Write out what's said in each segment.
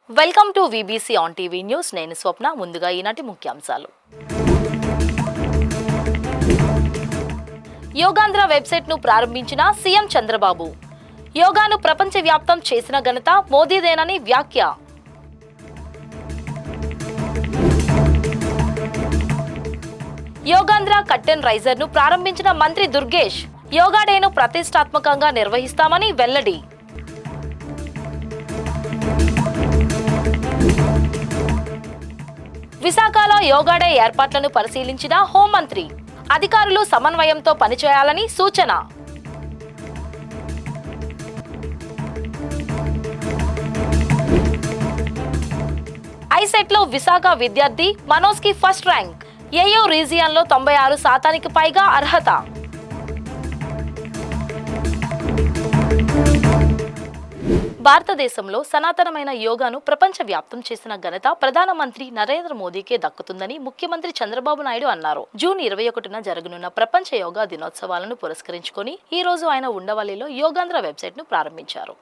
Welcome to VBC on TV news. నేను స్వప్న. ముందుగా ఈనాటి ముఖ్యాంశాలు. యోగాంధ్ర వెబ్సైట్ను ప్రారంభించిన సీఎం చంద్రబాబు. యోగాను ప్రపంచవ్యాప్తం చేసిన ఘనత మోదీదేనని వ్యాఖ్య. యోగాంధ్ర కర్టెన్ రైజర్ను ప్రారంభించిన మంత్రి దుర్గేష్. యోగా డేను ప్రతిష్టాత్మకంగా నిర్వహిస్తామని వెల్లడి. విశాఖలో యోగా డే ఏర్పాట్లను పరిశీలించిన హోంమంత్రి. అధికారులు సమన్వయంతో పనిచేయాలని సూచన. ఐసెట్లో విశాఖ విద్యార్థి మనోజ్కి ఫస్ట్ ర్యాంక్. ఏయూ రీజియన్లో 96% పైగా అర్హత. భారతదేశంలో సనాతనమైన యోగాను ప్రపంచవ్యాప్తం చేసిన ఘనత ప్రధానమంత్రి నరేంద్ర మోదీకే దక్కుతుందని ముఖ్యమంత్రి చంద్రబాబు నాయుడు అన్నారు. జూన్ 21న జరగనున్న ప్రపంచ యోగా దినోత్సవాలను పురస్కరించుకొని ఈ రోజు ఆయన ఉండవల్లిలో యోగాంధ్ర వెబ్సైట్ ను ప్రారంభించారు.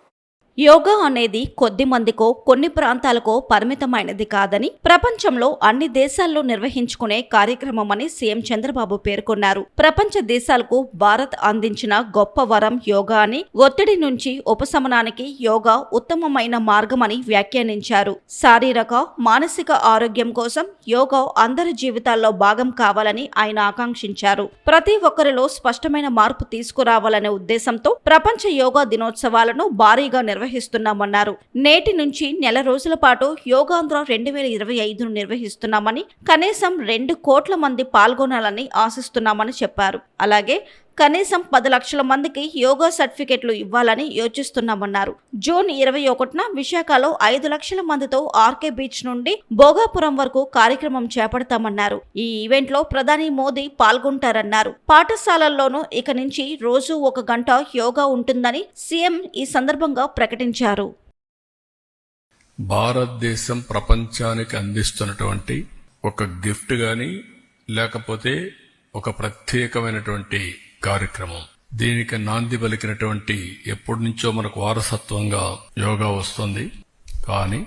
యోగా అనేది కొద్ది మందికో కొన్ని ప్రాంతాలకో పరిమితమైనది కాదని, ప్రపంచంలో అన్ని దేశాల్లో నిర్వహించుకునే కార్యక్రమమని సీఎం చంద్రబాబు పేర్కొన్నారు. ప్రపంచ దేశాలకు భారత్ అందించిన గొప్ప వరం యోగా అని, ఒత్తిడి నుంచి ఉపశమనానికి యోగా ఉత్తమమైన మార్గమని వ్యాఖ్యానించారు. శారీరక, మానసిక ఆరోగ్యం కోసం యోగా అందరి జీవితాల్లో భాగం కావాలని ఆయన ఆకాంక్షించారు. ప్రతి ఒక్కరిలో స్పష్టమైన మార్పు తీసుకురావాలనే ఉద్దేశంతో ప్రపంచ యోగా దినోత్సవాలను భారీగా నిర్వహిస్తున్నామన్నారు. నేటి నుంచి నెల రోజుల పాటు యోగాంధ్ర 2025ను నిర్వహిస్తున్నామని, కనీసం 2 కోట్ల మంది పాల్గొనాలని ఆశిస్తున్నామని చెప్పారు. అలాగే కనీసం 10 లక్షల మందికి యోగా సర్టిఫికెట్లు ఇవ్వాలని యోచిస్తున్నామన్నారు. జూన్ 21న విశాఖలో 5 లక్షల మందితో ఆర్కే బీచ్ నుండి భోగాపురం వరకు కార్యక్రమం చేపడతామన్నారు. ఈ ఈవెంట్లో ప్రధాని మోదీ పాల్గొంటారన్నారు. పాఠశాలల్లోనూ ఇక నుంచి రోజు 1 గంట యోగా ఉంటుందని సీఎం ఈ సందర్భంగా ప్రకటించారు. భారతదేశం ప్రపంచానికి అందిస్తున్నటువంటి ఒక గిఫ్ట్ గాని లేకపోతే ఒక ప్రత్యేకమైనటువంటి కార్యక్రమం. దీనికి నాంది పలికినటువంటి ఎప్పటి నుంచో మనకు వారసత్వంగా యోగా వస్తుంది. కానీ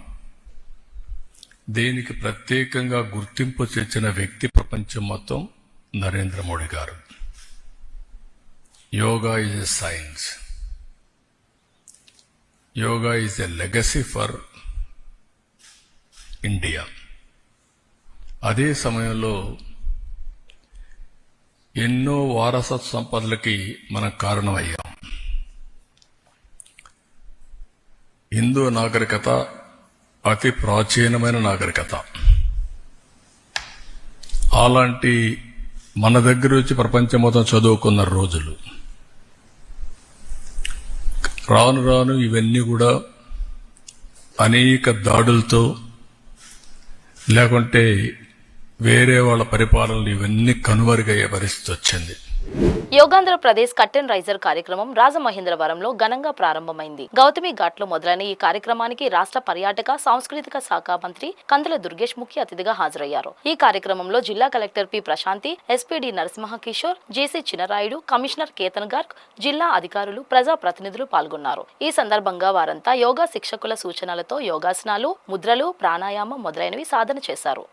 దీనికి ప్రత్యేకంగా గుర్తింపు తెచ్చిన వ్యక్తి ప్రపంచం మొత్తం నరేంద్ర మోడీ గారు. Yoga is a science. Yoga is a legacy for India. అదే సమయంలో ఎన్నో వారసత్వ సంపదలకి మనం కారణమయ్యాం. హిందూ నాగరికత అతి ప్రాచీనమైన నాగరికత. అలాంటి మన దగ్గర వచ్చి ప్రపంచం మొత్తం చదువుకున్న రోజులు. రాను రాను ఇవన్నీ కూడా అనేక దాడులతో లేకుంటే వేరే వాళ్ళ పరిపాలనలు ఇవన్నీ కనుమరుగయ్యే పరిస్థితి వచ్చింది. యోగాంధ్ర ప్రదేశ్ కర్టెన్ రైజర్ కార్యక్రమం రాజమహేంద్రవరంలో ఘనంగా ప్రారంభమైంది. గౌతమి ఘాట్లో మొదలైన ఈ కార్యక్రమానికి రాష్ట్ర పర్యాటక సాంస్కృతిక శాఖ మంత్రి కందుల దుర్గేష్ ముఖ్య అతిథిగా హాజరయ్యారు. ఈ కార్యక్రమంలో జిల్లా collector P Prashanti, SPD Narasimha Kishore, JC Chinarayudu, commissioner Ketan Garg, జిల్లా అధికారులు, ప్రజా ప్రతినిధులు పాల్గొన్నారు. ఈ సందర్భంగా వారంతా యోగా శిక్షకుల సూచనలతో యోగాసనాలు, ముద్రలు, ప్రాణాయామం మొదలైనవి సాధన చేశారు.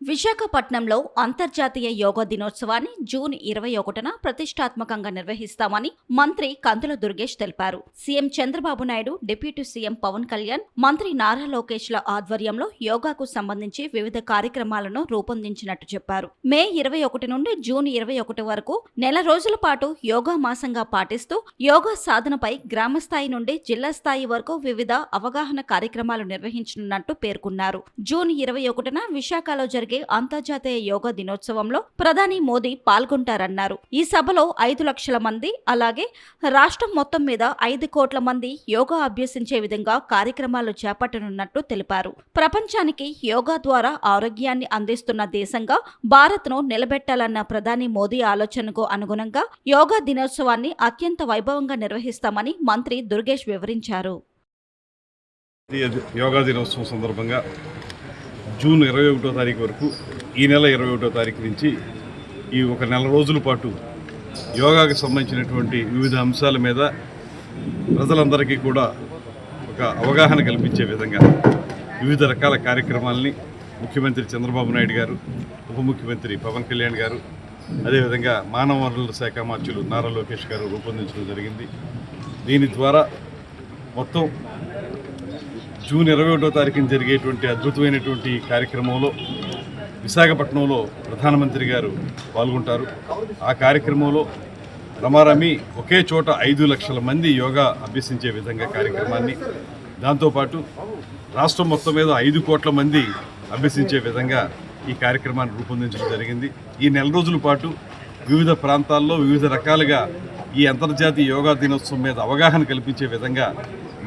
విశాఖపట్నంలో అంతర్జాతీయ యోగా దినోత్సవాన్ని జూన్ 21న ప్రతిష్టాత్మకంగా నిర్వహిస్తామని మంత్రి కందుల దుర్గేష్ తెలిపారు. CM Chandrababu Naidu, deputy CM Pawan Kalyan, మంత్రి నారా లోకేష్ల ఆధ్వర్యంలో యోగాకు సంబంధించి వివిధ కార్యక్రమాలను రూపొందించినట్టు చెప్పారు. మే 21 నుండి జూన్ 21 వరకు నెల రోజుల పాటు యోగా మాసంగా పాటిస్తూ యోగా సాధనపై గ్రామస్థాయి నుండి జిల్లా స్థాయి వరకు వివిధ అవగాహన కార్యక్రమాలు నిర్వహించనున్నట్టు పేర్కొన్నారు. జూన్ 21న విశాఖలో జరిగే అంతర్జాతీయ యోగా దినోత్సవంలో ప్రధాని మోదీ పాల్గొంటారన్నారు. ఈ సభలో 5 లక్షల మంది, అలాగే రాష్ట్రం మొత్తం మీద 5 కోట్ల మంది యోగా అభ్యసించే విధంగా కార్యక్రమాలు చేపట్టనున్నట్టు తెలిపారు. ప్రపంచానికి యోగా ద్వారా ఆరోగ్యాన్ని అందిస్తున్న దేశంగా భారత్ను నిలబెట్టాలన్న ప్రధాని మోదీ ఆలోచనకు అనుగుణంగా యోగా దినోత్సవాన్ని అత్యంత వైభవంగా నిర్వహిస్తామని మంత్రి దుర్గేష్ వివరించారు. యోగా దినోత్సవం సందర్భంగా జూన్ 21వ తారీఖు వరకు, ఈ నెల 21వ తారీఖు నుంచి ఈ ఒక నెల రోజుల పాటు యోగాకి సంబంధించినటువంటి వివిధ అంశాల మీద ప్రజలందరికీ కూడా ఒక అవగాహన కల్పించే విధంగా వివిధ రకాల కార్యక్రమాలని ముఖ్యమంత్రి చంద్రబాబు నాయుడు గారు, ఉప ముఖ్యమంత్రి పవన్ కళ్యాణ్ గారు, అదేవిధంగా మానవ వనరుల శాఖ మంత్రులు నారా లోకేష్ గారు రూపొందించడం జరిగింది. దీని ద్వారా మొత్తం జూన్ 21వ తారీఖున జరిగేటువంటి అద్భుతమైనటువంటి కార్యక్రమంలో విశాఖపట్నంలో ప్రధానమంత్రి గారు పాల్గొంటారు. ఆ కార్యక్రమంలో రమారమి ఒకే చోట 5 లక్షల మంది యోగా అభ్యసించే విధంగా కార్యక్రమాన్ని, దాంతోపాటు రాష్ట్రం మొత్తం మీద 5 కోట్ల మంది అభ్యసించే విధంగా ఈ కార్యక్రమాన్ని రూపొందించడం జరిగింది. ఈ నెల రోజుల పాటు వివిధ ప్రాంతాల్లో వివిధ రకాలుగా ఈ అంతర్జాతీయ యోగా దినోత్సవం మీద అవగాహన కల్పించే విధంగా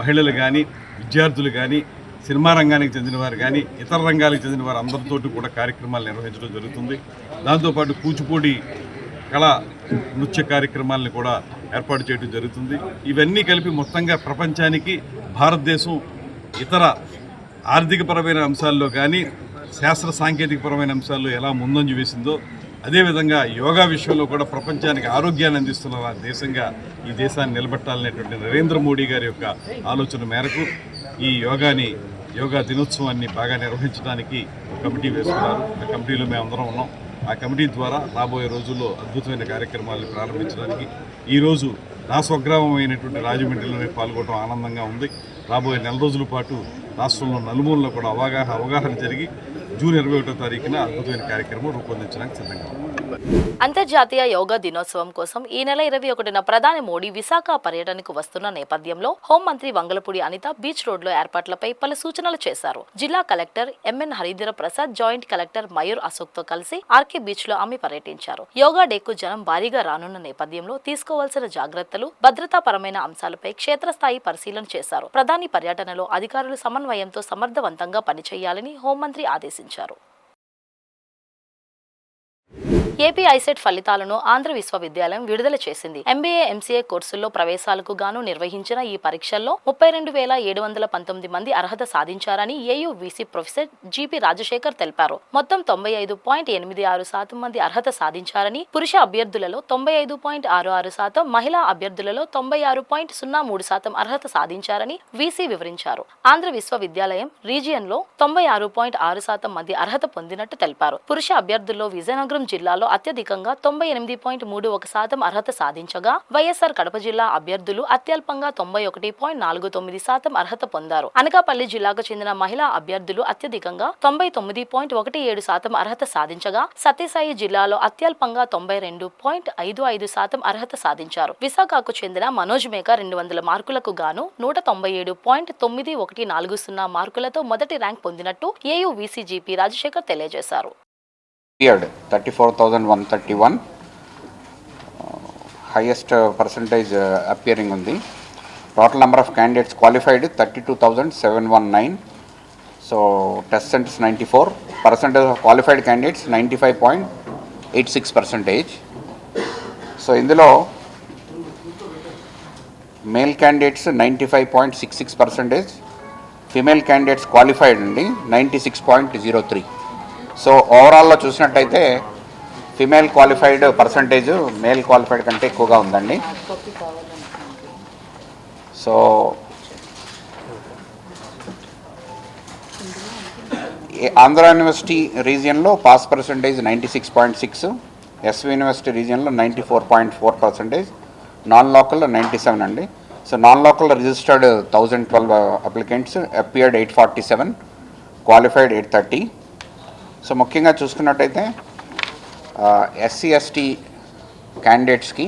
మహిళలు కానీ, విద్యార్థులు కానీ, సినిమా రంగానికి చెందిన వారు కానీ, ఇతర రంగాలకు చెందిన వారు అందరితోటి కూడా కార్యక్రమాలు నిర్వహించడం జరుగుతుంది. దాంతోపాటు కూచిపూడి కళా నృత్య కార్యక్రమాలను కూడా ఏర్పాటు చేయడం జరుగుతుంది. ఇవన్నీ కలిపి మొత్తంగా ప్రపంచానికి భారతదేశం ఇతర ఆర్థికపరమైన అంశాల్లో కానీ, శాస్త్ర సాంకేతికపరమైన అంశాల్లో ఎలా ముందంజ వేసిందో, అదేవిధంగా యోగా విషయంలో కూడా ప్రపంచానికి ఆరోగ్యాన్ని అందిస్తున్న దేశంగా ఈ దేశాన్ని నిలబెట్టాలనేటువంటి నరేంద్ర మోడీ గారి యొక్క ఆలోచన మేరకు ఈ యోగా దినోత్సవాన్ని బాగా నిర్వహించడానికి ఒక కమిటీ వేసుకున్నారు. ఆ కమిటీలో మేమందరం ఉన్నాం. ఆ కమిటీ ద్వారా రాబోయే రోజుల్లో అద్భుతమైన కార్యక్రమాలను ప్రారంభించడానికి ఈరోజు నా స్వగ్రామం అయినటువంటి రాజమండ్రిలోనే పాల్గొనడం ఆనందంగా ఉంది. రాబోయే నెల రోజుల పాటు రాష్ట్రంలో నలుమూలలో కూడా అవగాహన జరిగి జూన్ 21వ తారీఖున అద్భుతమైన కార్యక్రమం రూపొందించడానికి సిద్ధంగా ఉంది. అంతర్జాతీయ యోగా దినోత్సవం కోసం ఈ నెల 21న ప్రధాని మోడీ విశాఖ పర్యటనకు వస్తున్న నేపథ్యంలో హోంమంత్రి వంగలపూడి అనిత బీచ్ రోడ్లో ఏర్పాట్లపై పలు సూచనలు చేశారు. జిల్లా collector MN Haridhara Prasad, joint collector Mayur Ashok తో కలిసి ఆర్కే బీచ్ లో ఆమె పర్యటించారు. యోగా డేకు జనం భారీగా రానున్న నేపథ్యంలో తీసుకోవాల్సిన జాగ్రత్తలు, భద్రతాపరమైన అంశాలపై క్షేత్రస్థాయి పరిశీలన చేశారు. ప్రధాని పర్యటనలో అధికారులు సమన్వయంతో సమర్థవంతంగా పనిచేయాలని హోంమంత్రి ఆదేశించారు. ఏపీ ఐసెట్ ఫలితాలను ఆంధ్ర విశ్వవిద్యాలయం విడుదల చేసింది. ఎంబీఏ, ఎంసీఏ కోర్సుల్లో ప్రవేశాలకు గాను నిర్వహించిన ఈ పరీక్షల్లో 32,719 మంది అర్హత సాధించారని AU VC professor GP Rajasekhar తెలిపారు. మొత్తం 95.86% మంది అర్హత సాధించారని, పురుష అభ్యర్థులలో 95.66%, మహిళా అభ్యర్థులలో 96.03% అర్హత సాధించారని వీసీ వివరించారు. ఆంధ్ర విశ్వవిద్యాలయం రీజియన్ లో 96.6% మంది అర్హత పొందినట్టు తెలిపారు. పురుష అభ్యర్థుల్లో విజయనగరం జిల్లాలో అత్యధికంగా 98.31% అర్హత సాధించగా, వైఎస్ఆర్ కడప జిల్లా అభ్యర్థులు అత్యల్పంగా 91.49% అర్హత పొందారు. అనకాపల్లి జిల్లాకు చెందిన మహిళా అభ్యర్థులు అత్యధికంగా 99.17% అర్హత సాధించగా, సత్యసాయి జిల్లాలో అత్యల్పంగా 92.55% అర్హత సాధించారు. విశాఖకు చెందిన మనోజ్ మేఘా 200 మార్కులకు గాను 197.9140 మార్కులతో మొదటి ర్యాంక్ పొందినట్టు ఏయూ వీసీ జీపీ రాజశేఖర్ తెలియజేశారు. 34,131 highest percentage appearing on the total number of candidates qualified 32,719. So test centers 94, percentage of qualified candidates 95.86%. So indulo male candidates 95.66%, female candidates qualified andi 96.03. So ఓవరాల్లో చూసినట్టయితే female qualified percentage male qualified కంటే ఎక్కువగా ఉందండి. So Andhra university రీజియన్లో pass percentage 96.6, SV university రీజియన్లో 94.4%, non లోకల్లో 97 అండి. So non లోకల్లో registered 1012 applicants, appeared 847, qualified 830. So ముఖ్యంగా చూసుకున్నట్టయితే ఎస్సీ ఎస్టీ క్యాండిడేట్స్కి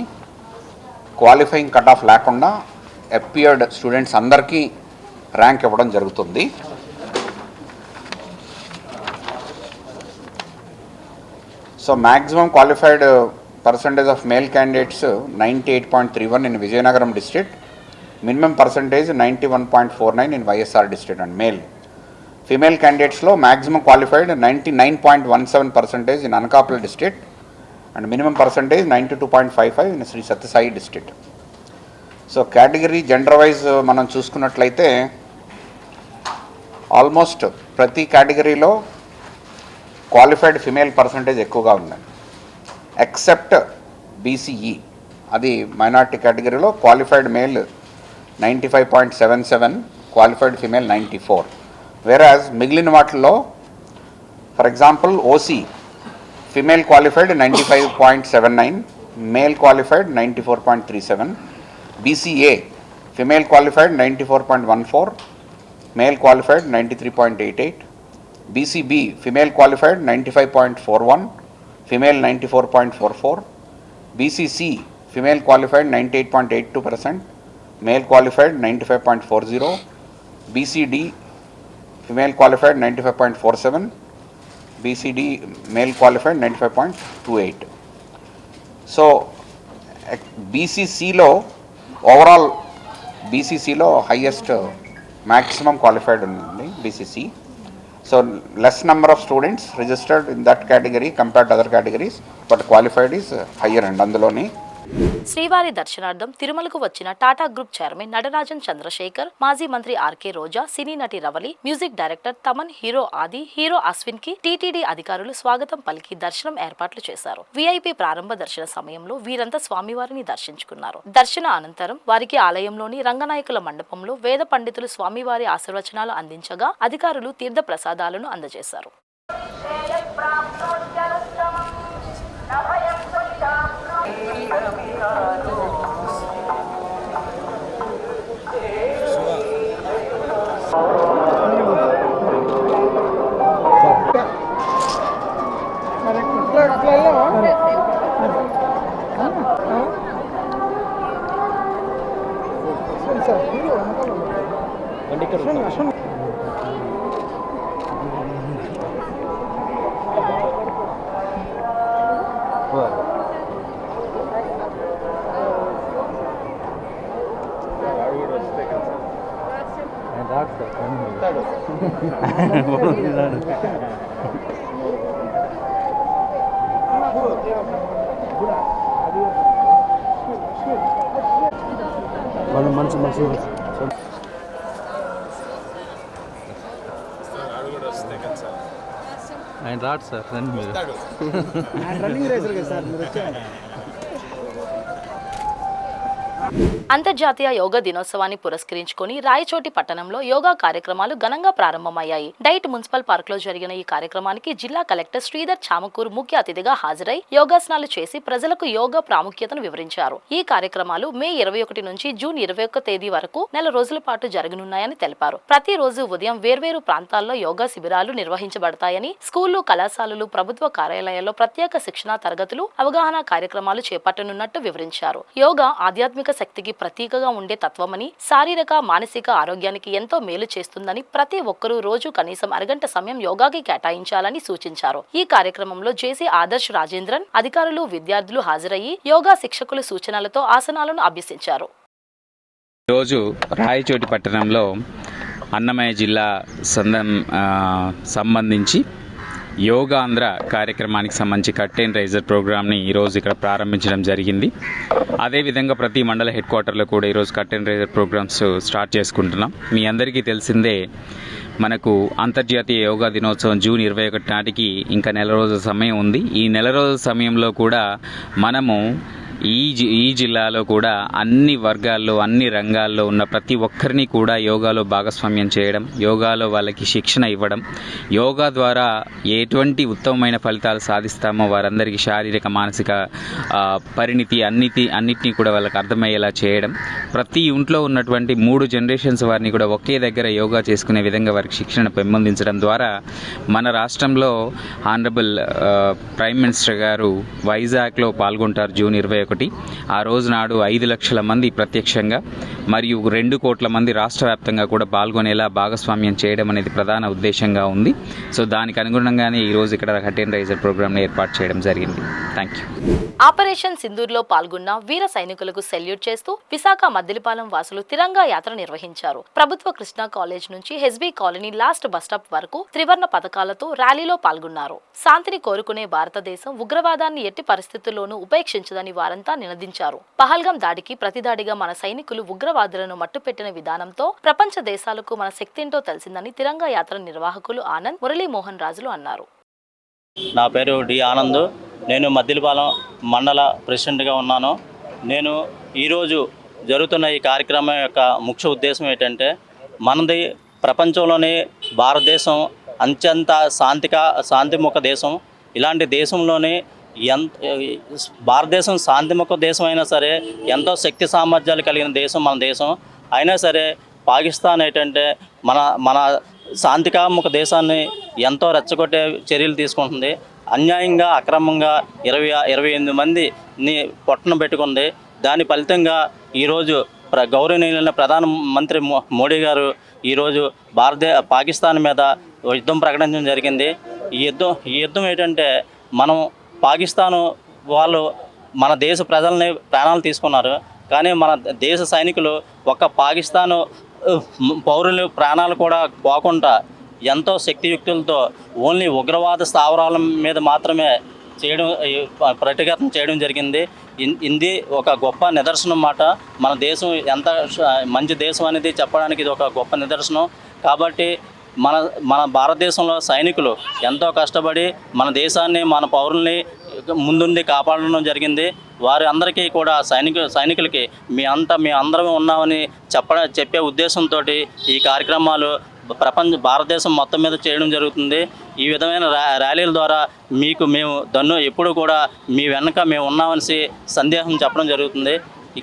క్వాలిఫైయింగ్ కట్ ఆఫ్ లేకుండా అపియర్డ్ స్టూడెంట్స్ అందరికీ ర్యాంక్ ఇవ్వడం జరుగుతుంది. So maximum qualified percentage of male candidates 98.31 in Vizianagaram district, minimum percentage 91.49 in YSR district and male. Female క్యాండిడేట్స్లో maximum qualified 99.17% in Anakapalli district and minimum percentage 92.55 in Sri Sathyasai district. So category gender wise మనం చూసుకున్నట్లయితే almost ప్రతి కేటగిరీలో qualified female percentage ఎక్కువగా ఉందండి, except BCE, అది minority కేటగిరీలో qualified male 95.77, qualified female 94. Whereas మిగిలిన వాటిల్లో for example OC female qualified 95.79, male qualified 94.37, BCA female qualified 94.14, male qualified 93.88, BCB female qualified 95.41, female 94.44, BCC female qualified 98.82%, male qualified 95.40, BCD female qualified 95.47, BCD male qualified 95.28. So బీసీసీలో overall బీసీసీలో highest maximum qualified ఉంది BCC. So less number of students registered in that category compared to other categories, but qualified is higher end. అందులోని శ్రీవారి దర్శనార్థం తిరుమలకు వచ్చిన Tata group chairman Natarajan Chandrasekhar, మాజీ మంత్రి ఆర్కే రోజా, సినీ నటి Ravali, music director Thaman, hero ఆది, హీరో అశ్విన్ కి టీటీడీ అధికారులు స్వాగతం పలికి దర్శనం ఏర్పాట్లు చేశారు. వీఐపీ ప్రారంభ దర్శన సమయంలో వీరంతా స్వామివారిని దర్శించుకున్నారు. దర్శన అనంతరం వారికి ఆలయంలోని రంగనాయకుల మండపంలో వేద పండితులు స్వామివారి ఆశీర్వచనాలు అందించగా అధికారులు తీర్థ ప్రసాదాలను అందజేశారు. ఆయన రాడు సార్ రన్నింగ్ రేసర్ కదా సార్ మీరు వచ్చారు. అంతర్జాతీయ యోగా దినోత్సవాన్ని పురస్కరించుకొని రాయచోటి పట్టణంలో యోగా కార్యక్రమాలు ఘనంగా ప్రారంభమయ్యాయి. డైట్ మున్సిపల్ పార్క్ లో జరిగిన ఈ కార్యక్రమానికి జిల్లా కలెక్టర్ శ్రీధర్ చామకూర్ ముఖ్య అతిథిగా హాజరై యోగాసనాలు చేసి ప్రజలకు యోగా ప్రాముఖ్యతను వివరించారు. ఈ కార్యక్రమాలు మే 21 నుంచి జూన్ 21 తేదీ వరకు నెల రోజుల పాటు జరగనున్నాయని తెలిపారు. ప్రతిరోజు ఉదయం వేర్వేరు ప్రాంతాల్లో యోగా శిబిరాలు నిర్వహించబడతాయని, స్కూళ్లు, కళాశాలలు, ప్రభుత్వ కార్యాలయాల్లో ప్రత్యేక శిక్షణా తరగతులు, అవగాహన కార్యక్రమాలు చేపట్టనున్నట్టు వివరించారు. యోగా ఆధ్యాత్మిక శక్తికి ప్రతీకగా ఉండే తత్వమని, శారీరక, మానసిక ఆరోగ్యానికి ఎంతో మేలు చేస్తుందని, ప్రతి ఒక్కరూ రోజు కనీసం అరగంట సమయం యోగాకి కేటాయించాలని సూచించారు. ఈ కార్యక్రమంలో జేసీ ఆదర్శ్ రాజేంద్రన్, అధికారులు, విద్యార్థులు హాజరయ్యి యోగా శిక్షకుల సూచనలతో ఆసనాలను అభ్యసించారు. రోజు రాయచోటి పట్టణంలో అన్నమయ్య జిల్లా సంబంధించి యోగా ఆంధ్ర కార్యక్రమానికి సంబంధించి కట్ అండ్ రైజర్ ప్రోగ్రామ్ని ఈరోజు ఇక్కడ ప్రారంభించడం జరిగింది. అదేవిధంగా ప్రతి మండల హెడ్ క్వార్టర్లో కూడా ఈరోజు curtain raiser programmes start చేసుకుంటున్నాం. మీ అందరికీ తెలిసిందే, మనకు అంతర్జాతీయ యోగా దినోత్సవం జూన్ 21 నాటికి ఇంకా నెల రోజుల సమయం ఉంది. ఈ నెల రోజుల సమయంలో కూడా మనము ఈ జిల్లాలో కూడా అన్ని వర్గాల్లో, అన్ని రంగాల్లో ఉన్న ప్రతి ఒక్కరిని కూడా యోగాలో భాగస్వామ్యం చేయడం, యోగాలో వాళ్ళకి శిక్షణ ఇవ్వడం, యోగా ద్వారా ఎటువంటి ఉత్తమమైన ఫలితాలు సాధిస్తామో వారందరికీ శారీరక, మానసిక పరిణితి అన్నిటినీ కూడా వాళ్ళకి అర్థమయ్యేలా చేయడం, ప్రతి ఇంట్లో ఉన్నటువంటి 3 జనరేషన్స్ వారిని కూడా ఒకే దగ్గర యోగా చేసుకునే విధంగా వారికి శిక్షణ పెంపొందించడం ద్వారా మన రాష్ట్రంలో ఆనరబుల్ ప్రైమ్ మినిస్టర్ గారు వైజాగ్లో పాల్గొంటారు జూన్ 21. ఆ రోజు నాడు 5 లక్షల మంది ప్రత్యక్షంగా మరియు 2 కోట్ల మంది రాష్ట్ర వ్యాప్తంగా కూడా పాల్గొనేలా భాగస్వామ్యం చేయడం అనేది ప్రధాన ఉద్దేశంగా ఉంది. సో దానికి అనుగుణంగానే ఈరోజు ఇక్కడ కట్ అండ్ రైజర్ ప్రోగ్రామ్ని ఏర్పాటు చేయడం జరిగింది. Thank you. ఆపరేషన్ సింధూర్లో పాల్గొన్న వీర సైనికులకు సెల్యూట్ చేస్తూ విశాఖ మద్దిలిపాలెం వాసులు తిరంగా యాత్ర నిర్వహించారు. ప్రభుత్వ కృష్ణా కాలేజ్ నుంచి హెచ్బీ కాలనీ లాస్ట్ బస్టాప్ వరకు త్రివర్ణ పథకాలతో ర్యాలీలో పాల్గొన్నారు. శాంతిని కోరుకునే భారతదేశం ఉగ్రవాదాన్ని ఎట్టి పరిస్థితుల్లోనూ ఉపేక్షించదని వారంతా నినదించారు. పహల్గాం దాడికి ప్రతిదాడిగా మన సైనికులు ఉగ్రవాదులను మట్టుపెట్టిన విధానంతో ప్రపంచ దేశాలకు మన శక్తి ఏంటో తెలిసిందని తిరంగా యాత్ర నిర్వాహకులు ఆనంద్, మురళీమోహన్ రాజులు అన్నారు. నా పేరు డి ఆనంద్. నేను మద్దిలిపాలెం మండల ప్రెసిడెంట్గా ఉన్నాను. నేను ఈరోజు జరుగుతున్న ఈ కార్యక్రమం యొక్క ముఖ్య ఉద్దేశం ఏంటంటే, మనది ప్రపంచంలోనే భారతదేశం అత్యంత శాంతిముఖ దేశం. ఇలాంటి దేశంలోనే భారతదేశం శాంతిముఖ దేశం అయినా సరే ఎంతో శక్తి సామర్థ్యాలు కలిగిన దేశం మన దేశం. అయినా సరే పాకిస్తాన్ ఏంటంటే మన శాంతికాముఖ దేశాన్ని ఎంతో రెచ్చగొట్టే చర్యలు తీసుకుంటుంది. అన్యాయంగా అక్రమంగా 28 మందిని పొట్టన పెట్టుకుంది. దాని ఫలితంగా ఈరోజు గౌరవనీయులైన ప్రధానమంత్రి మోడీ గారు ఈరోజు పాకిస్తాన్ మీద యుద్ధం ప్రకటించడం జరిగింది. ఈ యుద్ధం ఏంటంటే మనం పాకిస్తాను వాళ్ళు మన దేశ ప్రజల్ని ప్రాణాలు తీసుకున్నారు. కానీ మన దేశ సైనికులు ఒక్క పాకిస్తాను పౌరుల ప్రాణాలు కూడా పోకుండా ఎంతో శక్తియుక్తులతో ఓన్లీ ఉగ్రవాద స్థావరాల మీద మాత్రమే ప్రతిఘటన చేయడం జరిగింది. ఇది ఒక గొప్ప నిదర్శనం మాట. మన దేశం ఎంత మంచి దేశం అనేది చెప్పడానికి ఇది ఒక గొప్ప నిదర్శనం. కాబట్టి మన భారతదేశంలో సైనికులు ఎంతో కష్టపడి మన దేశాన్ని మన పౌరుల్ని ముందుండి కాపాడడం జరిగింది. వారి అందరికీ కూడా సైనికులకి మీ అందరం ఉన్నామని చెప్పే ఉద్దేశంతో ఈ కార్యక్రమాలు భారతదేశం మొత్తం మీద చేయడం జరుగుతుంది. ఈ విధమైన ర్యాలీల ద్వారా మేము ఎప్పుడు కూడా మీ వెనక మేము ఉన్నామని సందేశం చెప్పడం జరుగుతుంది.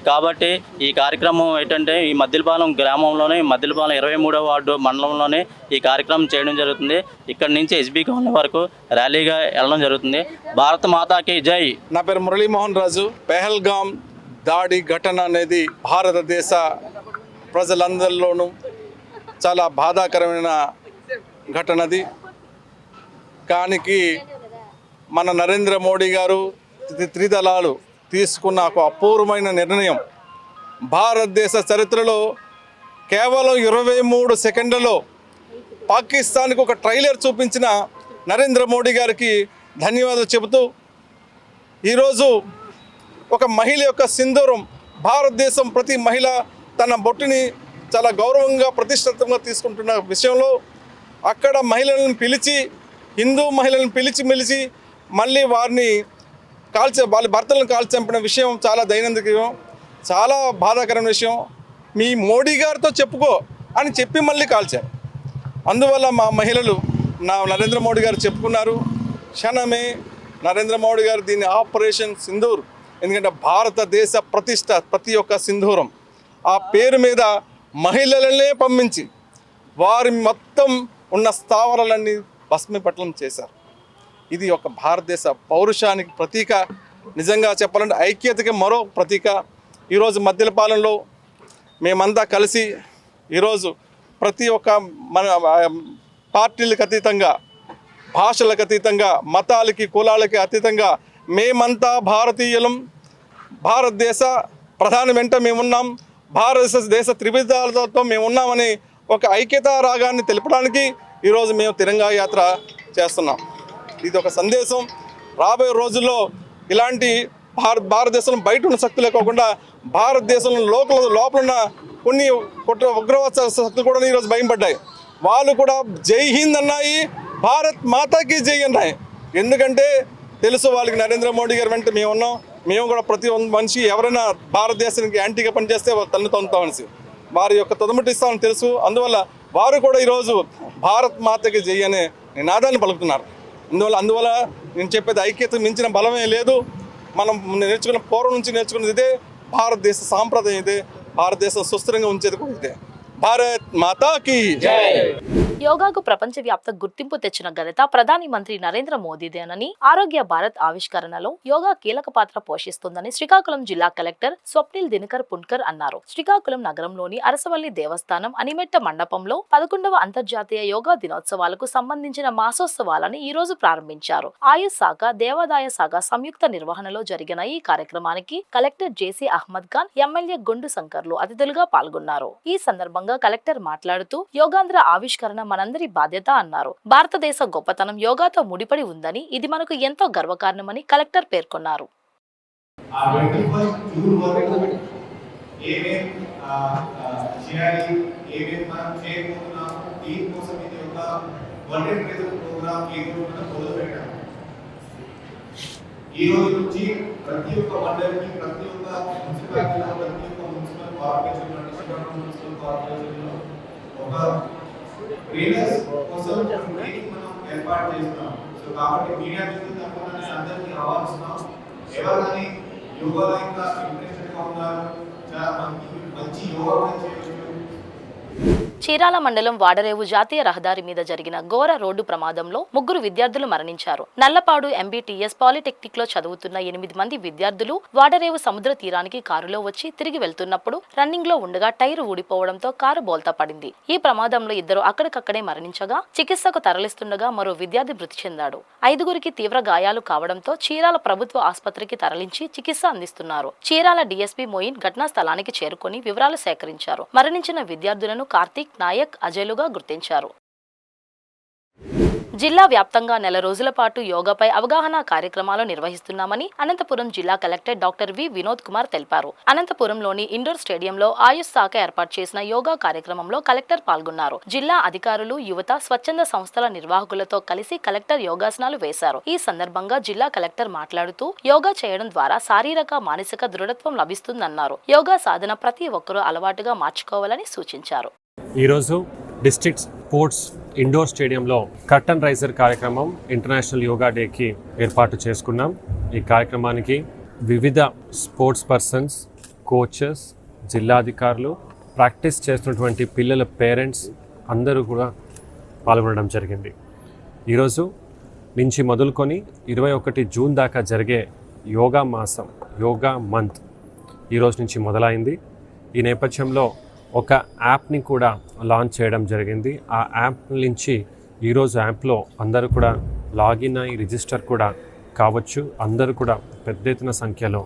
కాబట్టి ఈ కార్యక్రమం ఏంటంటే ఈ మద్దిలపాలెం గ్రామంలోనే మద్దిలపాలెం 23వ వార్డు మండలంలోనే ఈ కార్యక్రమం చేయడం జరుగుతుంది. ఇక్కడ నుంచి ఎస్బీ కాలనీ వరకు ర్యాలీగా వెళ్ళడం జరుగుతుంది. భారత మాతాకి జై. నా పేరు మురళీమోహన్ రాజు. పెహల్గాం దాడి ఘటన అనేది భారతదేశ ప్రజలందరిలోనూ చాలా బాధాకరమైన ఘటనది. కానీ మన నరేంద్ర మోడీ గారు త్రిదళాలు తీసుకున్న ఒక అపూర్వమైన నిర్ణయం. భారతదేశ చరిత్రలో కేవలం 23 సెకండ్లలో పాకిస్తాన్కి ఒక ట్రైలర్ చూపించిన నరేంద్ర మోడీ గారికి ధన్యవాదాలు చెబుతూ ఈరోజు ఒక మహిళ యొక్క సింధూరం భారతదేశం ప్రతి మహిళ తన బొట్టుని చాలా గౌరవంగా ప్రతిష్ఠితంగా తీసుకుంటున్న విషయంలో అక్కడ మహిళలను పిలిచి హిందూ మహిళలను పిలిచి మళ్ళీ వారిని వాళ్ళ భర్తలను చంపిన విషయం చాలా దైనందికం, చాలా బాధాకరమైన విషయం. మీ మోడీ గారితో చెప్పుకో అని చెప్పి మళ్ళీ కాల్చారు. అందువల్ల మా మహిళలు నరేంద్ర మోడీ గారు చెప్పుకున్నారు. క్షణమే నరేంద్ర మోడీ గారు దీన్ని ఆపరేషన్ సింధూర్, ఎందుకంటే భారతదేశ ప్రతిష్ట ప్రతి ఒక్క సింధూరం ఆ పేరు మీద మహిళలనే పంపించి వారి మొత్తం ఉన్న స్థావరాలన్నీ భస్మీపట్నం చేశారు. ఇది ఒక భారతదేశ పౌరుషానికి ప్రతీక. నిజంగా చెప్పాలంటే ఐక్యతకి మరో ప్రతీక. ఈరోజు మద్దిలపాలెంలో మేమంతా కలిసి ఈరోజు ప్రతి ఒక్క మన పార్టీలకు అతీతంగా, భాషలకు అతీతంగా, మతాలకి కులాలకి అతీతంగా మేమంతా భారతీయులం. భారతదేశ ప్రధాని వెంట మేమున్నాం, భారతదేశ త్రివిధాలతో మేమున్నామని ఒక ఐక్యతా రాగాన్ని తెలపడానికి ఈరోజు మేము తిరంగా యాత్ర చేస్తున్నాం. ఇది ఒక సందేశం. రాబోయే రోజుల్లో ఇలాంటి భారతదేశంలో బయట ఉన్న శక్తులే కాకుండా భారతదేశంలో లోపల ఉన్న కొన్ని ఉగ్రవాద శక్తులు కూడా ఈరోజు భయపడ్డాయి. వాళ్ళు కూడా జై హింద్ అన్నాయి, భారత్ మాతాకి జై అన్నాయి. ఎందుకంటే తెలుసు వాళ్ళకి నరేంద్ర మోడీ గారు వెంట మేము ఉన్నాం. మేము కూడా ప్రతి మనిషి ఎవరైనా భారతదేశానికి యాంటీగా పనిచేస్తే తల్లి తొంతామని వారి యొక్క తొదముటిస్తామని తెలుసు. అందువల్ల వారు కూడా ఈరోజు భారత్ మాతకి జై అనే నినాదాన్ని పలుకుతున్నారు. అందువల్ల నేను చెప్పేది ఐక్యత మించిన బలమే లేదు. మనం నేర్చుకున్న పూర్వం నుంచి నేర్చుకున్నది ఇదే. భారతదేశ సాంప్రదాయం ఇదే. భారతదేశం సుస్థిరంగా ఉంచేది కూడా ఇదే. భారత్ మాతాకి జై. యోగాకు ప్రపంచవ్యాప్త గుర్తింపు తెచ్చిన ఘనత ప్రధాని మంత్రి నరేంద్ర మోదీదేనని, ఆరోగ్య భారత్ ఆవిష్కరణలో యోగా కీలక పాత్ర పోషిస్తుందని శ్రీకాకుళం జిల్లా కలెక్టర్ స్వప్నిల్ దినకర్ పున్కర్ అన్నారు. శ్రీకాకుళం నగరంలోని అరసవల్లి దేవస్థానం అనిమెట్ట మండపంలో 11వ అంతర్జాతీయ యోగా దినోత్సవాలకు సంబంధించిన మాసోత్సవాలను ఈ రోజు ప్రారంభించారు. ఆయుష్ శాఖ, దేవాదాయ శాఖ సంయుక్త నిర్వహణలో జరిగిన ఈ కార్యక్రమానికి collector JC Ahmed Khan, MLA Gondu శంకర్లు అతిథులుగా పాల్గొన్నారు. ఈ సందర్భంగా కలెక్టర్ మాట్లాడుతూ యోగాంధ్ర ఆవిష్కరణ మనందరి బాధ్యత అన్నారు. భారతదేశ గొప్పతనం యోగాతో ముడిపడి ఉందని, ఇది మనకు ఎంతో గర్వకారణమని కలెక్టర్ పేర్కొన్నారు. ఈ రోజు నుంచి ప్రతి ఒక్క మండలికి, ప్రతి ఒక్క మున్సిపాలిటీలో, ప్రతి ఒక్క మున్సిపల్ కార్పొరేషన్, మున్సిపల్ కార్పొరేషన్లో ఒక ట్రైనర్స్ కోసం ట్రైనింగ్ మనం ఏర్పాటు చేస్తున్నాం. సో కాబట్టి మీడియా మిత్రులు తప్పకుండా అందరికీ ఆహ్వానిస్తున్నాం. ఎవరైనా యోగాలో ఇంకా ఇంట్రెస్టెడ్గా ఉన్నారు, చాలా మంచి యోగా కూడా చేయవచ్చు. చీరాల మండలం వాడరేవు జాతీయ రహదారి మీద జరిగిన ఘోర రోడ్డు ప్రమాదంలో 3 విద్యార్థులు మరణించారు. నల్లపాడు ఎంబీటీఎస్ పాలిటెక్నిక్ లో చదువుతున్న 8 మంది విద్యార్థులు వాడరేవు సముద్ర తీరానికి కారులో వచ్చి తిరిగి వెళ్తున్నప్పుడు రన్నింగ్ లో ఉండగా టైరు ఊడిపోవడంతో కారు బోల్తా పడింది. ఈ ప్రమాదంలో 2 అక్కడికక్కడే మరణించగా చికిత్సకు తరలిస్తుండగా మరో విద్యార్థి మృతి చెందాడు. 5గురికి తీవ్ర గాయాలు కావడంతో చీరాల ప్రభుత్వ ఆసుపత్రికి తరలించి చికిత్స అందిస్తున్నారు. చీరాల డీఎస్పీ మోయిన్ ఘటనా స్థలానికి చేరుకుని వివరాలు సేకరించారు. మరణించిన విద్యార్థులను కార్తీక్, నాయక్, అజయ్లుగా గుర్తించారు. జిల్లా వ్యాప్తంగా నెల రోజుల పాటు యోగాపై అవగాహన కార్యక్రమాలు నిర్వహిస్తున్నామని అనంతపురం జిల్లా collector doctor V Vinod Kumar తెలిపారు. అనంతపురంలోని ఇండోర్ స్టేడియంలో ఆయుష్ శాఖ ఏర్పాటు చేసిన యోగా కార్యక్రమంలో కలెక్టర్ పాల్గొన్నారు. జిల్లా అధికారులు, యువత, స్వచ్ఛంద సంస్థల నిర్వాహకులతో కలిసి కలెక్టర్ యోగాసనాలు వేశారు. ఈ సందర్భంగా జిల్లా కలెక్టర్ మాట్లాడుతూ యోగా చేయడం ద్వారా శారీరక, మానసిక దృఢత్వం లభిస్తుందన్నారు. యోగా సాధన ప్రతి ఒక్కరూ అలవాటుగా మార్చుకోవాలని సూచించారు. ఈరోజు డిస్ట్రిక్ట్ స్పోర్ట్స్ ఇండోర్ స్టేడియంలో కర్టన్ రైజర్ కార్యక్రమం ఇంటర్నేషనల్ యోగా డేకి ఏర్పాటు చేసుకున్నాం. ఈ కార్యక్రమానికి వివిధ స్పోర్ట్స్ పర్సన్స్, కోచెస్, జిల్లా అధికారులు, ప్రాక్టీస్ చేస్తున్నటువంటి పిల్లల పేరెంట్స్ అందరూ కూడా పాల్గొనడం జరిగింది. ఈరోజు నుంచి మొదలుకొని 21 జూన్ దాకా జరిగే యోగా మాసం, యోగా మంత్ ఈరోజు నుంచి మొదలైంది. ఈ నేపథ్యంలో ఒక యాప్ని కూడా లాంచ్ చేయడం జరిగింది. ఆ యాప్ నుంచి ఈరోజు యాప్లో అందరూ కూడా లాగిన్ అయ్యి రిజిస్టర్ కూడా కావచ్చు. అందరూ కూడా పెద్ద ఎత్తున సంఖ్యలో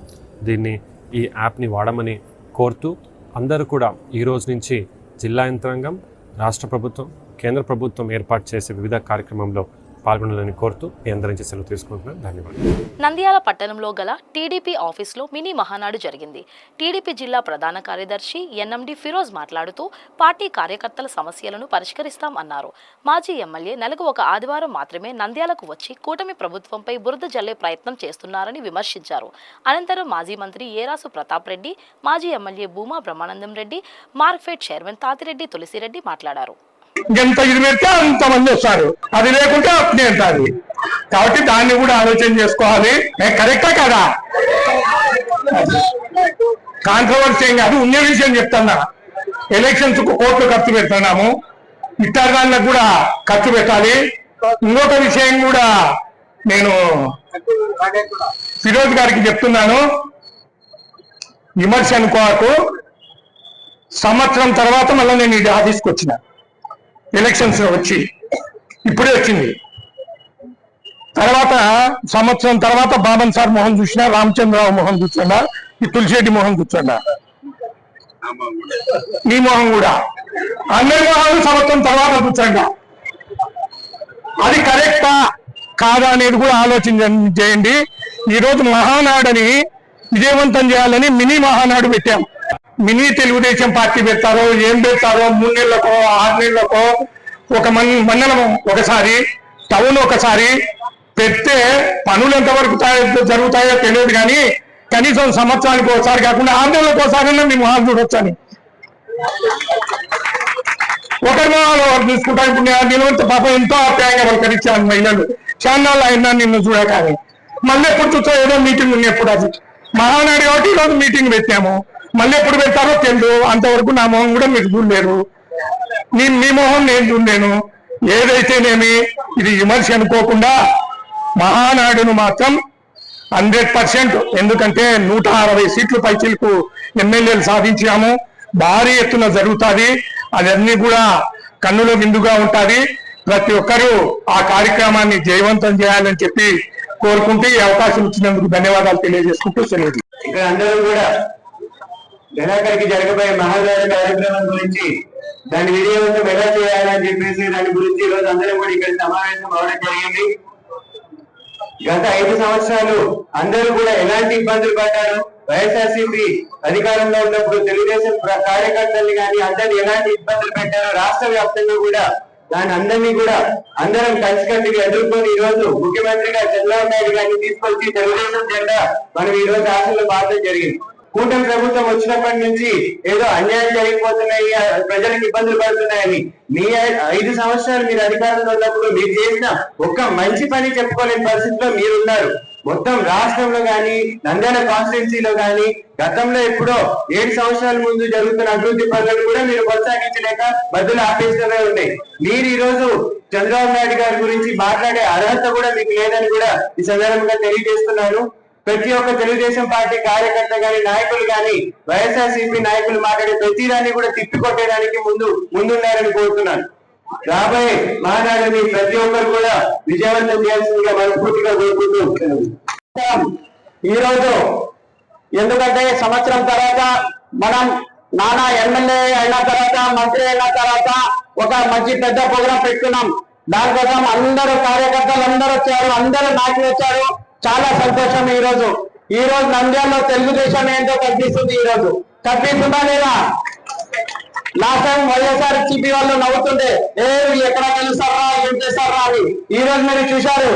ఈ యాప్ని వాడమని కోరుతూ అందరూ కూడా ఈరోజు నుంచి జిల్లా యంత్రాంగం, రాష్ట్ర ప్రభుత్వం, కేంద్ర ప్రభుత్వం ఏర్పాటు చేసే వివిధ కార్యక్రమంలో పాల్గొనాలని కోరుతూ మీ అందరి నుంచి సెలవు తీసుకుంటున్నాను. ధన్యవాదాలు. నంద్యాల పట్టణంలో గల టీడీపీ ఆఫీసులో మినీ మహానాడు జరిగింది. టీడీపీ జిల్లా ప్రధాన కార్యదర్శి ఎన్ఎండి ఫిరోజ్ మాట్లాడుతూ పార్టీ కార్యకర్తల సమస్యలను పరిష్కరిస్తాం అన్నారు. మాజీ ఎమ్మెల్యే నెలకు 1 ఆదివారం మాత్రమే నంద్యాలకు వచ్చి కూటమి ప్రభుత్వంపై బురద జల్లే ప్రయత్నం చేస్తున్నారని విమర్శించారు. అనంతరం మాజీ మంత్రి ఏరాసు ప్రతాప్ రెడ్డి, మాజీ ఎమ్మెల్యే భూమా బ్రహ్మానందం రెడ్డి, మార్క్ఫెడ్ చైర్మన్ తాతిరెడ్డి తులసిరెడ్డి మాట్లాడారు. ఎంత ఇది పెడితే అంతమంది వస్తారు, అది లేకుంటే అట్నే అంటారు. కాబట్టి దాన్ని కూడా ఆలోచన చేసుకోవాలి. కరెక్టా కదా? కాంట్రవర్సీ ఏం కాదు, ఉన్న విషయం చెప్తున్నా. ఎలక్షన్స్ కు కోట్లు ఖర్చు పెడుతున్నాము, ఇతరులకు కూడా ఖర్చు పెట్టాలి. ఇంకొక విషయం కూడా నేను ఫిరోజ్ గారికి చెప్తున్నాను, విమర్శ అనుకోకు. సంవత్సరం తర్వాత మళ్ళీ నేను ఇది ఆఫీస్కి వచ్చిన, ఎలక్షన్స్ వచ్చి ఇప్పుడే వచ్చింది. తర్వాత సంవత్సరం తర్వాత బాబన్ సార్ మొహం చూసినా, రామచంద్రరావు మొహం కూర్చున్నా, ఈ తులసిరెడ్డి మొహం కూర్చున్నా, నీ మొహం కూడా, అందరి మొహాలు సంవత్సరం తర్వాత కూర్చోండా. అది కరెక్టా కాదా అనేది కూడా ఆలోచన చేయండి. ఈరోజు మహానాడని విజయవంతం చేయాలని మినీ మహానాడు పెట్టాం. మినీ తెలుగుదేశం పార్టీ పెడతారో ఏం పెడతారో, 3 నెలలకో 6 నెలలకో, ఒక మండలం ఒకసారి, టౌన్ ఒకసారి పెడితే పనులు ఎంతవరకు జరుగుతాయో తెలియదు. కానీ కనీసం సంవత్సరానికి ఒకసారి కాకుండా 6 నెలలకు ఒకసారి మేము మొహాలు చూడొచ్చని, ఒకరి మొహాలు ఒకరు చూసుకుంటా. ఇప్పుడు నిలవంత పాపం ఎంతో ఆప్యాయంగా పలకరించాను మహిళలు, చాన్నాళ్ళు అయినా నిన్ను చూడకాని. మళ్ళీ ఎప్పుడు చూస్తా, ఏదో మీటింగ్ ఉంది ఎప్పుడు, అది మహానాడు కాబట్టి ఈరోజు మీటింగ్ పెట్టాము. మళ్ళీ ఎప్పుడు పెడతారో తెలియదు. అంతవరకు నా మొహం కూడా మీరు చూడలేరు, మీ మొహం నేను చూడలేను. ఏదైతేనేమి ఇది విమర్శ అనుకోకుండా మహానాడును మాత్రం 100%, ఎందుకంటే 160 సీట్లు పైచిలకు ఎమ్మెల్యేలు సాధించాము. భారీ ఎత్తున జరుగుతుంది. అదన్నీ కూడా కన్నుల విందుగా ఉంటుంది. ప్రతి ఒక్కరూ ఆ కార్యక్రమాన్ని జయవంతం చేయాలని చెప్పి కోరుకుంటూ ఈ అవకాశం ఇచ్చినందుకు ధన్యవాదాలు తెలియజేసుకుంటూ సెలవు. ఇక్కడ అందరూ కూడా నెలాఖరికి జరగబోయే మహానాడు కార్యక్రమం గురించి, దాని విజయవంతం ఎలా చేయాలని చెప్పేసి దాని గురించి ఈరోజు అందరం కూడా ఇక్కడ సమావేశం అవడం జరిగింది. గత 5 సంవత్సరాలు అందరూ కూడా ఎలాంటి ఇబ్బందులు పడ్డారు, వైఎస్ఆర్సీపీ అధికారంలో ఉన్నప్పుడు తెలుగుదేశం కార్యకర్తల్ని కానీ అందరినీ ఎలాంటి ఇబ్బందులు పెట్టారో రాష్ట్ర వ్యాప్తంగా కూడా దాని అందరినీ కూడా అందరం కలిసికట్టుగా ఎదుర్కొని ఈ రోజు ముఖ్యమంత్రిగా చంద్రబాబు నాయుడు గారిని తీసుకొచ్చి తెలుగుదేశం జెండా మనం ఈ రోజు ఆశలు బాధడం జరిగింది. కూటమి ప్రభుత్వం వచ్చినప్పటి నుంచి ఏదో అన్యాయం జరిగిపోతున్నాయి, ప్రజలకు ఇబ్బందులు పడుతున్నాయని. మీ 5 సంవత్సరాలు మీరు అధికారంలో ఉన్నప్పుడు మీరు చేసిన ఒక్క మంచి పని చెప్పుకోలేని పరిస్థితిలో మీరున్నారు. మొత్తం రాష్ట్రంలో కానీ నంద్యాల కాన్స్టిట్యున్సీలో కానీ గతంలో ఎప్పుడో 7 సంవత్సరాల ముందు జరుగుతున్న అభివృద్ధి పనులను కూడా మీరు కొనసాగించలేక మధ్యలో ఆపేస్తూనే ఉన్నాయి. మీరు ఈ రోజు చంద్రబాబు నాయుడు గారి గురించి మాట్లాడే అర్హత కూడా మీకు లేదని కూడా ఈ సందర్భంగా తెలియజేస్తున్నాను. ప్రతి ఒక్క తెలుగుదేశం పార్టీ కార్యకర్త గాని నాయకులు గాని వైఎస్ఆర్సీపీ నాయకులు మాట్లాడే ప్రతిదాన్ని కూడా తిప్పికొట్టేదానికి ముందున్నారని కోరుతున్నాను. రాబోయే మహానాడుని ప్రతి ఒక్కరు కూడా విజయవంతం చేయాల్సిందిగా మనస్ఫూర్తిగా కోరుకుంటూ ఈ రోజు ఎందుకంటే సంవత్సరం తర్వాత మనం నానా ఎమ్మెల్యే అయిన తర్వాత మంత్రి అయిన తర్వాత ఒక మంచి పెద్ద ప్రోగ్రాం పెట్టుకున్నాం. దానికోసం అందరూ కార్యకర్తలు అందరూ వచ్చారు, అందరూ నాయకులు వచ్చారు. చాలా సంతోషం. ఈ రోజు నంద్యాలలో తెలుగుదేశం ఏంటో కనిపిస్తుంది. ఈ రోజు కనిపిస్తుందా లేదా? లాస్ట్ టైం వైఎస్ఆర్ సిపి వాళ్ళు నవ్వుతుంటే ఎక్కడ గెలుస్తారా ఏం చేస్తారా అని. ఈ రోజు మీరు చూశారు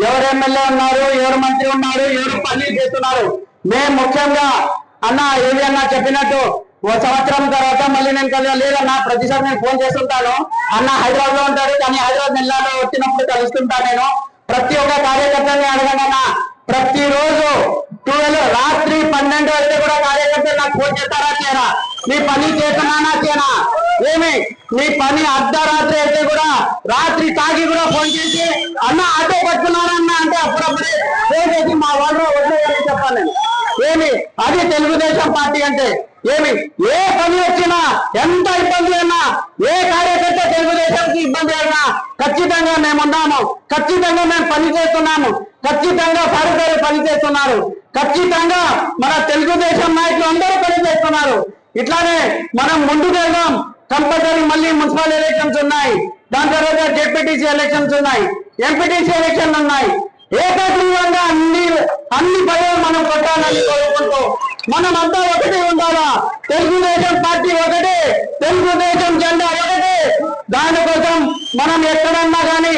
ఎవరు ఎమ్మెల్యే ఉన్నారు, ఎవరు మంత్రి ఉన్నారు, ఎవరు పని చేస్తున్నారు. మేము ముఖ్యంగా అన్న ఏవి అన్న చెప్పినట్టు ఓ సంవత్సరం తర్వాత మళ్ళీ నేను కలిసి లేదన్నా ప్రతిసారి నేను ఫోన్ చేస్తుంటాను. అన్న హైదరాబాద్ లో ఉంటాడు కానీ హైదరాబాద్ నెలలో వచ్చినప్పుడు కలుస్తుంటాను. నేను ప్రతి ఒక్క కార్యకర్తని అడగనన్నా ప్రతిరోజు 12 రాత్రి 12 అయితే కూడా కార్యకర్తలు నాకు ఫోన్ చేస్తారా చేయరా, నీ పని చేస్తున్నానా చేయనా, ఏమి నీ పని అర్ధరాత్రి అయితే కూడా రాత్రి తాగి కూడా ఫోన్ చేసి అన్న ఆటో పట్టుకున్నారన్నా అంటే అప్పుడప్పుడే ఫోన్ చేసి మా వాళ్ళు వదిలేయాలని చెప్పాలి నేను. ఏమి అది తెలుగుదేశం పార్టీ అంటే ఏమి ఏ పని వచ్చినా ఎంత ఇబ్బంది అయినా ఏ కార్యకర్త తెలుగుదేశానికి ఇబ్బంది అయినా ఖచ్చితంగా మేమున్నాము, ఖచ్చితంగా మేము పని చేస్తున్నాము, ఖచ్చితంగా సారథులు పని చేస్తున్నారు, ఖచ్చితంగా మన తెలుగుదేశం నాయకులు అందరూ పని చేస్తున్నారు. ఇట్లానే మనం ముందుకు వెళ్దాం. కంపల్సరీ మళ్ళీ మున్సిపల్ ఎలక్షన్స్ ఉన్నాయి, దాని తర్వాత జెడ్పీటీసీ ఎలక్షన్స్ ఉన్నాయి, ఎంపీటీసీ ఎలక్షన్లు ఉన్నాయి. ఏకగ్రీవంగా అన్ని పదవులు మనం కొట్టాలని కోరుకుంటూ మనమంతా ఒకటి ఉండాలా. తెలుగుదేశం పార్టీ ఒకటే, తెలుగుదేశం జెండా ఒకటే. దానికోసం మనం ఎక్కడన్నా కానీ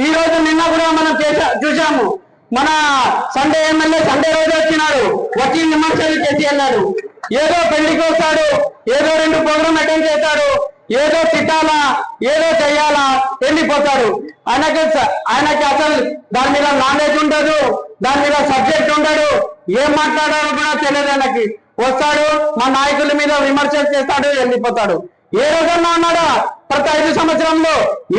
ఈ రోజు నిన్న కూడా మనం చూసాము. మన సండే ఎమ్మెల్యే సండే రోజు వచ్చినాడు, వచ్చి విమర్శలు చేసి వెళ్ళాడు. ఏదో పెళ్లికి వస్తాడు, ఏదో 2 ప్రోగ్రాం అటెండ్ చేస్తాడు, ఏదో తిట్టాలా ఏదో చెయ్యాలా వెళ్ళిపోతాడు. ఆయనకి అసలు దాని మీద నాలెడ్జ్ ఉండదు, దాని మీద సబ్జెక్ట్ ఉండదు, ఏం మాట్లాడాలో కూడా తెలియదు. ఆయనకి వస్తాడు, మా నాయకుల మీద విమర్శలు చేస్తాడు, వెళ్ళిపోతాడు. ఏ రోజన్నా ఉన్నాడా? ప్రతి 5 సంవత్సరంలో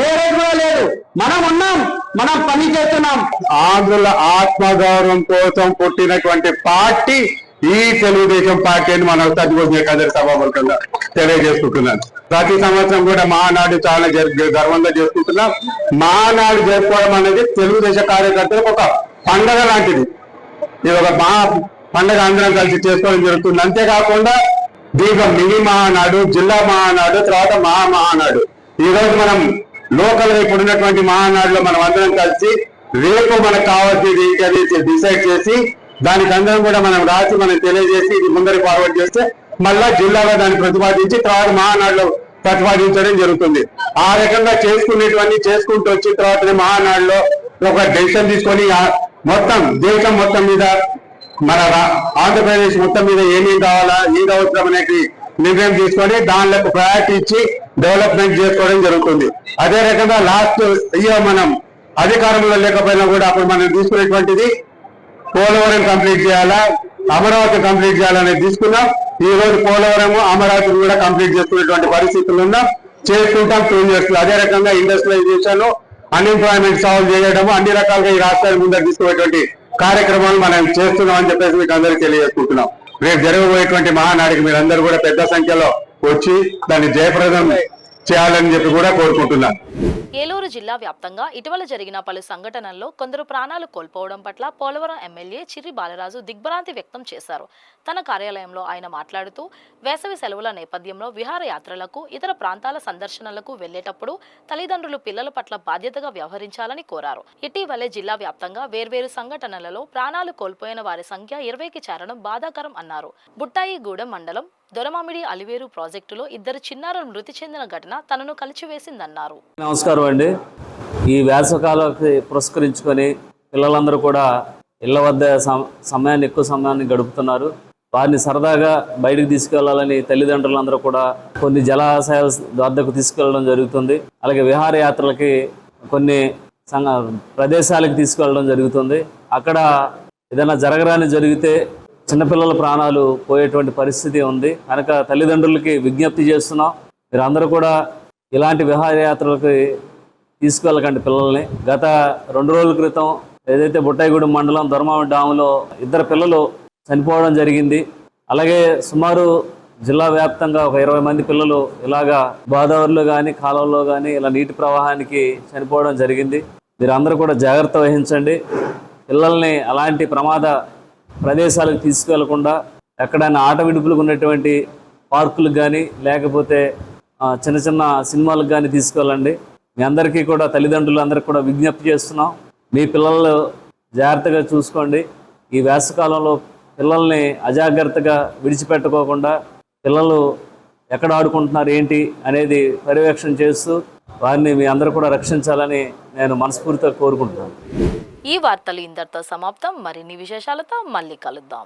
ఏ రోజు కూడా లేదు. మనం ఉన్నాం, మనం పని చేస్తున్నాం. ఆంధ్రుల ఆత్మగౌరవం కోసం పుట్టినటువంటి పార్టీ ఈ తెలుగుదేశం పార్టీ అని మనం సద్గోజ సభాముఖంగా తెలియజేసుకుంటున్నాను. ప్రతి సంవత్సరం కూడా మహానాడు చాలా గర్వంగా చేసుకుంటున్నాం. మహానాడు జరుపుకోవడం అనేది తెలుగుదేశం కార్యకర్తలకు ఒక పండగ లాంటిది. ఇది ఒక పండగ అందరం కలిసి చేసుకోవడం జరుగుతుంది. అంతేకాకుండా దీంట్లో మినీ మహానాడు, జిల్లా మహానాడు, తర్వాత మహానాడు. ఈ రోజు మనం లోకల్ గా ఇప్పుడు ఉన్నటువంటి మహానాడులో మనం అందరం కలిసి రేపు మనకు కావాల్సింది ఏంటి డిసైడ్ చేసి దానికి అందరం కూడా మనం రాసి మనం తెలియజేసి ఇది ముందరికి ఫార్వర్డ్ చేస్తే మళ్ళా జిల్లాలో దాన్ని ప్రతిపాదించి తర్వాత మహానాడులో ప్రతిపాదించడం జరుగుతుంది. ఆ రకంగా చేసుకునేటువంటి చేసుకుంటూ వచ్చిన తర్వాత మహానాడులో ఒక డెసిషన్ తీసుకొని మొత్తం దేశం మొత్తం మీద మన ఆంధ్రప్రదేశ్ మొత్తం మీద ఏమేమి కావాలా ఏది అవసరం అనేది నిర్ణయం తీసుకొని దానిలో ప్రయారిటీ ఇచ్చి డెవలప్మెంట్ చేసుకోవడం జరుగుతుంది. అదే రకంగా లాస్ట్ ఇయర్ మనం అధికారంలో లేకపోయినా కూడా అప్పుడు మనం తీసుకునేటువంటిది పోలవరం కంప్లీట్ చేయాలా, అమరావతి కంప్లీట్ చేయాలనేది తీసుకున్నాం. ఈ రోజు పోలవరం అమరావతిని కూడా కంప్లీట్ చేసుకునేటువంటి పరిస్థితులు ఉన్నాం, చేసుకుంటాం 2 years. అదే రకంగా ఇండస్ట్రియలైజేషన్, అన్ఎంప్లాయ్మెంట్ సాల్వ్ చేయడము అన్ని రకాలుగా ఈ రాష్ట్రాన్ని ముందర తీసుకునేటువంటి కార్యక్రమాలు మనం చేస్తున్నాం అని చెప్పేసి మీకు అందరికీ తెలియజేసుకుంటున్నాం. రేపు జరగబోయేటువంటి మహానాడికి మీరందరూ కూడా పెద్ద సంఖ్యలో వచ్చి దాన్ని జయప్రదం చేయాలని చెప్పి కూడా కోరుకుంటున్నాను. ఏలూరు జిల్లా వ్యాప్తంగా ఇటీవల జరిగిన పలు సంఘటనల్లో కొందరు ప్రాణాలు కోల్పోవడం పట్ల పోలవరం ఎమ్మెల్యే చిర్రి బాలరాజు దిగ్భ్రాంతి వ్యక్తం చేశారు. తన కార్యాలయంలో ఆయన మాట్లాడుతూ వేసవి సెలవుల నేపథ్యంలో విహారయాత్రలకు ఇతర ప్రాంతాల సందర్శనలకు వెళ్లేటప్పుడు తల్లిదండ్రులు పిల్లల పట్ల బాధ్యతగా వ్యవహరించాలని కోరారు. ఇటీవలే జిల్లా వ్యాప్తంగా వేర్వేరు సంఘటనలలో ప్రాణాలు కోల్పోయిన వారి సంఖ్య 20కి చేరడం బాధాకరం అన్నారు. బుట్టాయిగూడెం మండలం దొరమామిడి అలివేరు ప్రాజెక్టులో 2 చిన్నారులు మృతి చెందిన ఘటన తనను కలిచివేసిందన్నారు. నమస్కారం అండి. ఈ వేసవకాలానికి పురస్కరించుకొని పిల్లలందరూ కూడా ఇళ్ల వద్ద ఎక్కువ సమయాన్ని గడుపుతున్నారు. వారిని సరదాగా బయటకు తీసుకెళ్లాలని తల్లిదండ్రులందరూ కూడా కొన్ని జలాశయాల వద్దకు తీసుకెళ్లడం జరుగుతుంది. అలాగే విహారయాత్రలకి కొన్ని ప్రదేశాలకు తీసుకెళ్లడం జరుగుతుంది. అక్కడ ఏదైనా జరగరాని జరిగితే చిన్నపిల్లల ప్రాణాలు పోయేటువంటి పరిస్థితి ఉంది. కనుక తల్లిదండ్రులకి విజ్ఞప్తి చేస్తున్నాం, మీరు అందరూ కూడా ఇలాంటి విహారయాత్రలకి తీసుకెళ్ళకండి పిల్లల్ని. గత 2 రోజుల క్రితం ఏదైతే బుట్టాయిగూడెం మండలం ధర్మావరం డ్యాములో 2 పిల్లలు చనిపోవడం జరిగింది. అలాగే సుమారు జిల్లా వ్యాప్తంగా ఒక 20 మంది పిల్లలు ఇలాగా గోదావరిలో కానీ కాలువలో కానీ ఇలా నీటి ప్రవాహానికి చనిపోవడం జరిగింది. మీరు అందరూ కూడా జాగ్రత్త వహించండి. పిల్లల్ని అలాంటి ప్రమాద ప్రదేశాలకు తీసుకెళ్లకుండా ఎక్కడైనా ఆట విడుపులకు ఉన్నటువంటి పార్కులకు కానీ లేకపోతే చిన్న చిన్న సినిమాలకు కానీ తీసుకెళ్ళండి. మీ అందరికీ కూడా తల్లిదండ్రులందరికీ కూడా విజ్ఞప్తి చేస్తున్నాం, మీ పిల్లలు జాగ్రత్తగా చూసుకోండి. ఈ వేసవకాలంలో పిల్లల్ని అజాగ్రత్తగా విడిచిపెట్టుకోకుండా పిల్లలు ఎక్కడ ఆడుకుంటున్నారు ఏంటి అనేది పర్యవేక్షణ చేస్తూ వారిని మీ అందరూ కూడా రక్షించాలని నేను మనస్ఫూర్తిగా కోరుకుంటున్నాను. ఈ వార్తలు ఇంతటితో సమాప్తం. మరిన్ని విశేషాలతో మళ్ళీ కలుద్దాం.